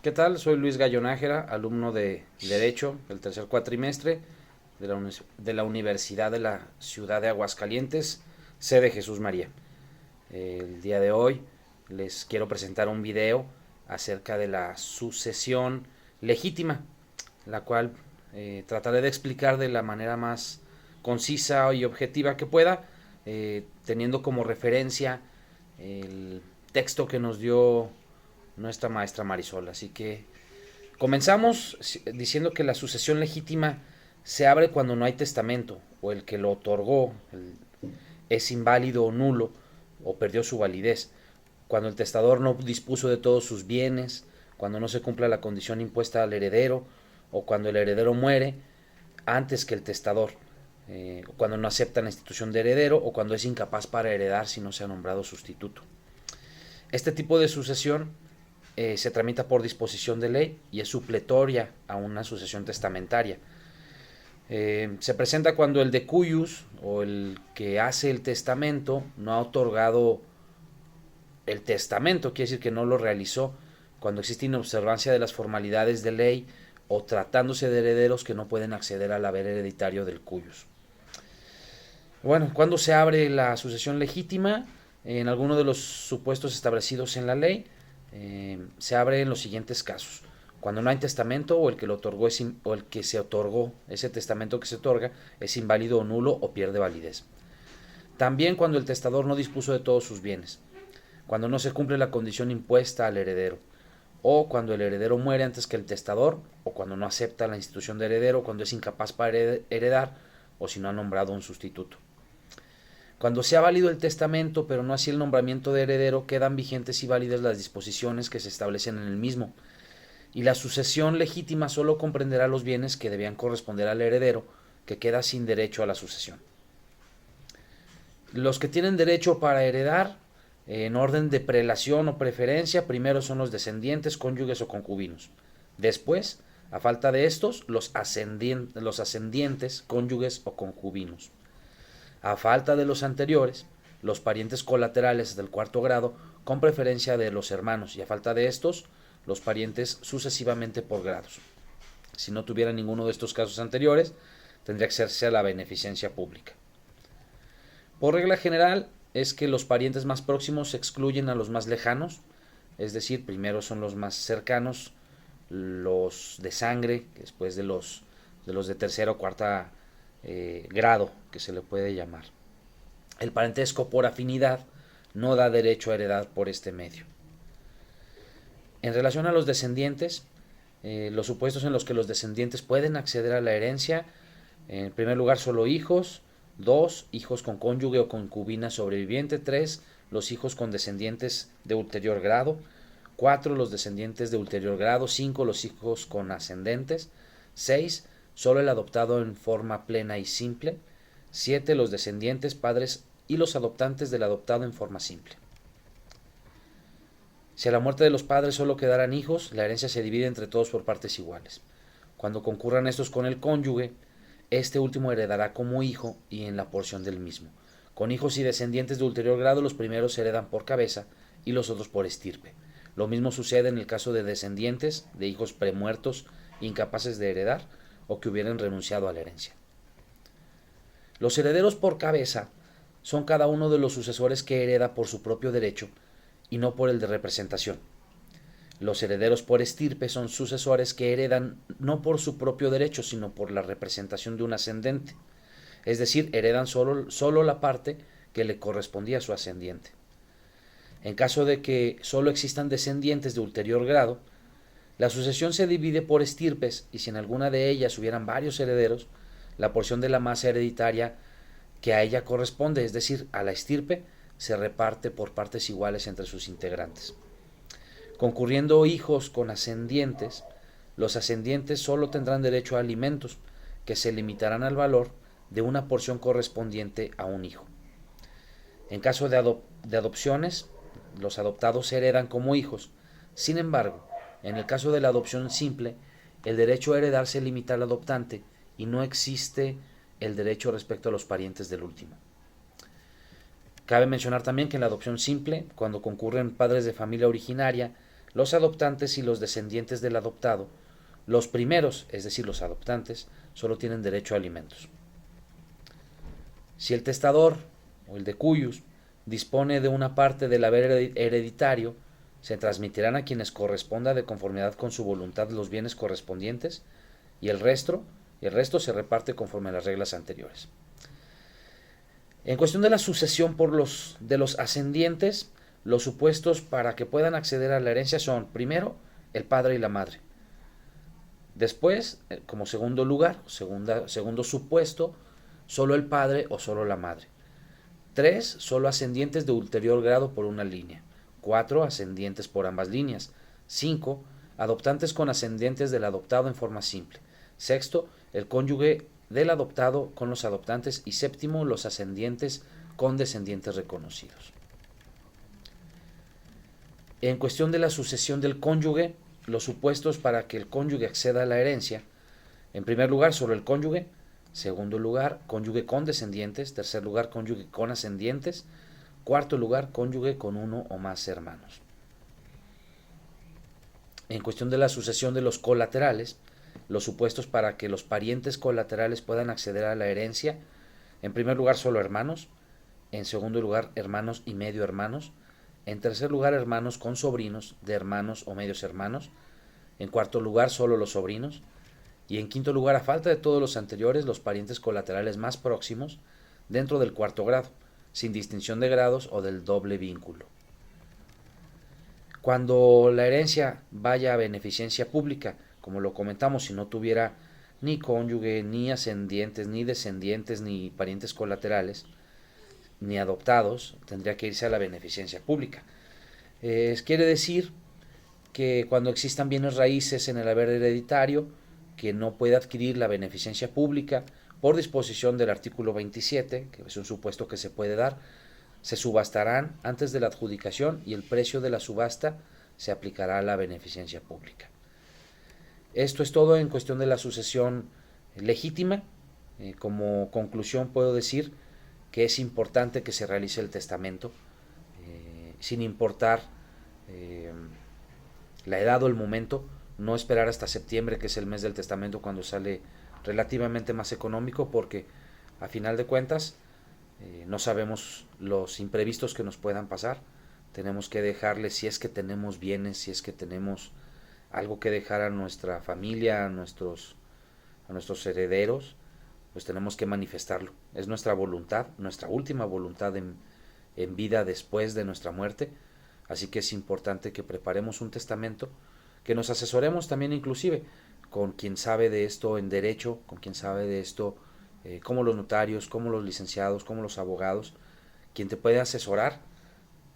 ¿Qué tal? Soy Luis Gallo Nájera, alumno de Derecho del tercer cuatrimestre de la Universidad de la Ciudad de Aguascalientes, sede Jesús María. El día de hoy les quiero presentar un video acerca de la sucesión legítima, la cual trataré de explicar de la manera más concisa y objetiva que pueda, teniendo como referencia el texto que nos dio nuestra maestra Marisol. Así que comenzamos diciendo que la sucesión legítima se abre cuando no hay testamento o el que lo otorgó es inválido o nulo o perdió su validez, cuando el testador no dispuso de todos sus bienes, cuando no se cumpla la condición impuesta al heredero o cuando el heredero muere antes que el testador, cuando no acepta la institución de heredero o cuando es incapaz para heredar si no se ha nombrado sustituto. Este tipo de sucesión se tramita por disposición de ley y es supletoria a una sucesión testamentaria. Se presenta cuando el decuyus o el que hace el testamento no ha otorgado el testamento, quiere decir que no lo realizó, cuando existe inobservancia de las formalidades de ley o tratándose de herederos que no pueden acceder al haber hereditario del cuyus. Bueno, ¿cuándo se abre la sucesión legítima? En alguno de los supuestos establecidos en la ley, se abre en los siguientes casos: cuando no hay testamento o el que lo otorgó o el que se otorgó, ese testamento que se otorga, es inválido o nulo o pierde validez. También cuando el testador no dispuso de todos sus bienes, cuando no se cumple la condición impuesta al heredero, o cuando el heredero muere antes que el testador, o cuando no acepta la institución de heredero, cuando es incapaz para heredar, o si no ha nombrado un sustituto. Cuando sea válido el testamento, pero no así el nombramiento de heredero, quedan vigentes y válidas las disposiciones que se establecen en el mismo, y la sucesión legítima solo comprenderá los bienes que debían corresponder al heredero, que queda sin derecho a la sucesión. Los que tienen derecho para heredar, en orden de prelación o preferencia, primero son los descendientes, cónyuges o concubinos. Después, a falta de estos, los ascendientes, cónyuges o concubinos. A falta de los anteriores, los parientes colaterales del cuarto grado, con preferencia de los hermanos, y a falta de estos, los parientes sucesivamente por grados. Si no tuviera ninguno de estos casos anteriores, tendría que hacerse a la beneficencia pública. Por regla general, es que los parientes más próximos excluyen a los más lejanos, es decir, primero son los más cercanos, los de sangre, después de los de tercera o cuarta grado, que se le puede llamar. El parentesco por afinidad no da derecho a heredar por este medio. En relación a los descendientes, los supuestos en los que los descendientes pueden acceder a la herencia: en primer lugar, solo hijos; 2, hijos con cónyuge o concubina sobreviviente; 3, los hijos con descendientes de ulterior grado; 4, los descendientes de ulterior grado; 5, los hijos con ascendentes; 6, solo el adoptado en forma plena y simple; 7, los descendientes, padres y los adoptantes del adoptado en forma simple. Si a la muerte de los padres solo quedaran hijos, la herencia se divide entre todos por partes iguales. Cuando concurran estos con el cónyuge, este último heredará como hijo y en la porción del mismo. Con hijos y descendientes de ulterior grado, los primeros heredan por cabeza y los otros por estirpe. Lo mismo sucede en el caso de descendientes de hijos premuertos, incapaces de heredar o que hubieran renunciado a la herencia. Los herederos por cabeza son cada uno de los sucesores que hereda por su propio derecho y no por el de representación. Los herederos por estirpe son sucesores que heredan no por su propio derecho, sino por la representación de un ascendente, es decir, heredan solo la parte que le correspondía a su ascendiente. En caso de que solo existan descendientes de ulterior grado, la sucesión se divide por estirpes, y si en alguna de ellas hubieran varios herederos, la porción de la masa hereditaria que a ella corresponde, es decir, a la estirpe, se reparte por partes iguales entre sus integrantes. Concurriendo hijos con ascendientes, los ascendientes solo tendrán derecho a alimentos, que se limitarán al valor de una porción correspondiente a un hijo. En caso de adopciones, los adoptados heredan como hijos. Sin embargo, en el caso de la adopción simple, el derecho a heredar se limita al adoptante y no existe el derecho respecto a los parientes del último. Cabe mencionar también que en la adopción simple, cuando concurren padres de familia originaria, Los adoptantes y los descendientes del adoptado, los primeros, es decir, los adoptantes, solo tienen derecho a alimentos. Si el testador o el decuyus dispone de una parte del haber hereditario, se transmitirán a quienes corresponda de conformidad con su voluntad los bienes correspondientes y el resto se reparte conforme a las reglas anteriores. En cuestión de la sucesión de los ascendientes, los supuestos para que puedan acceder a la herencia son, primero, el padre y la madre. Después, como segundo lugar, segundo supuesto, solo el padre o solo la madre. 3, solo ascendientes de ulterior grado por una línea. 4, ascendientes por ambas líneas. 5, adoptantes con ascendientes del adoptado en forma simple. Sexto, el cónyuge del adoptado con los adoptantes. Y séptimo, los ascendientes con descendientes reconocidos. En cuestión de la sucesión del cónyuge, los supuestos para que el cónyuge acceda a la herencia: en primer lugar, solo el cónyuge. Segundo lugar, cónyuge con descendientes. Tercer lugar, cónyuge con ascendientes. Cuarto lugar, cónyuge con uno o más hermanos. En cuestión de la sucesión de los colaterales, los supuestos para que los parientes colaterales puedan acceder a la herencia: en primer lugar, solo hermanos. En segundo lugar, hermanos y medio hermanos. En tercer lugar, hermanos con sobrinos de hermanos o medios hermanos. En cuarto lugar, solo los sobrinos. Y en quinto lugar, a falta de todos los anteriores, los parientes colaterales más próximos dentro del cuarto grado, sin distinción de grados o del doble vínculo. Cuando la herencia vaya a beneficencia pública, como lo comentamos, si no tuviera ni cónyuge, ni ascendientes, ni descendientes, ni parientes colaterales, ni adoptados, tendría que irse a la beneficencia pública. Quiere decir que cuando existan bienes raíces en el haber hereditario, que no puede adquirir la beneficencia pública por disposición del artículo 27, que es un supuesto que se puede dar, se subastarán antes de la adjudicación y el precio de la subasta se aplicará a la beneficencia pública. Esto es todo en cuestión de la sucesión legítima. Como conclusión puedo decir que es importante que se realice el testamento, sin importar la edad o el momento. No esperar hasta septiembre, que es el mes del testamento, cuando sale relativamente más económico, porque a final de cuentas no sabemos los imprevistos que nos puedan pasar. Tenemos que dejarle, si es que tenemos bienes, si es que tenemos algo que dejar a nuestra familia, a nuestros herederos, pues tenemos que manifestarlo. Es nuestra voluntad, nuestra última voluntad en vida después de nuestra muerte. Así que es importante que preparemos un testamento, que nos asesoremos también inclusive con quien sabe de esto en derecho, con quien sabe de esto como los notarios, como los licenciados, como los abogados, quien te puede asesorar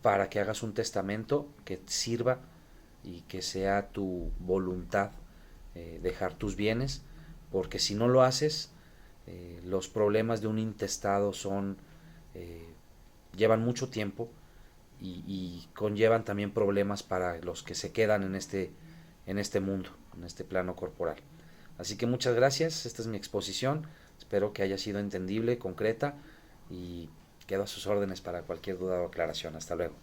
para que hagas un testamento que sirva y que sea tu voluntad dejar tus bienes, porque si no lo haces, los problemas de un intestado llevan mucho tiempo y conllevan también problemas para los que se quedan en este mundo, en este plano corporal. Así que muchas gracias, esta es mi exposición, espero que haya sido entendible, concreta, y quedo a sus órdenes para cualquier duda o aclaración. Hasta luego.